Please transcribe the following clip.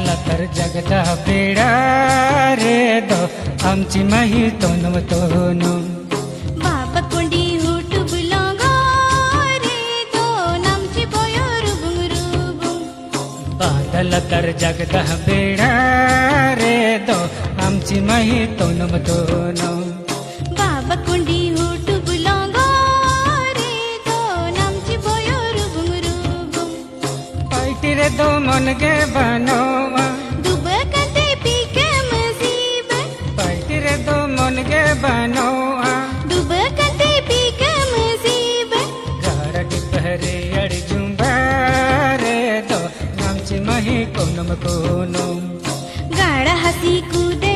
बादला तर जगदा बेडा रे दो आमची माही तोनम तोनो बाबा कोंडी हुट बुलोंगो रे दो नामची बोयो रुबुंग रुबुंग बादला तर जगदा बेडा रे दो आमची माही तोनम तोनो बाबा कोंडी हुट बुलोंगो रे दो नामची बोयो रुबुंग रुबुंग पाइटी रे दो मन के बनोवा दुबकते पीके मसीब पाइटी रे दो मन के बनोवा दुबकते पीके मसीब गारडी पहरे अड़जुंबा रे दो आमची माही कोनम कोनो गाड़ा हसी कूदे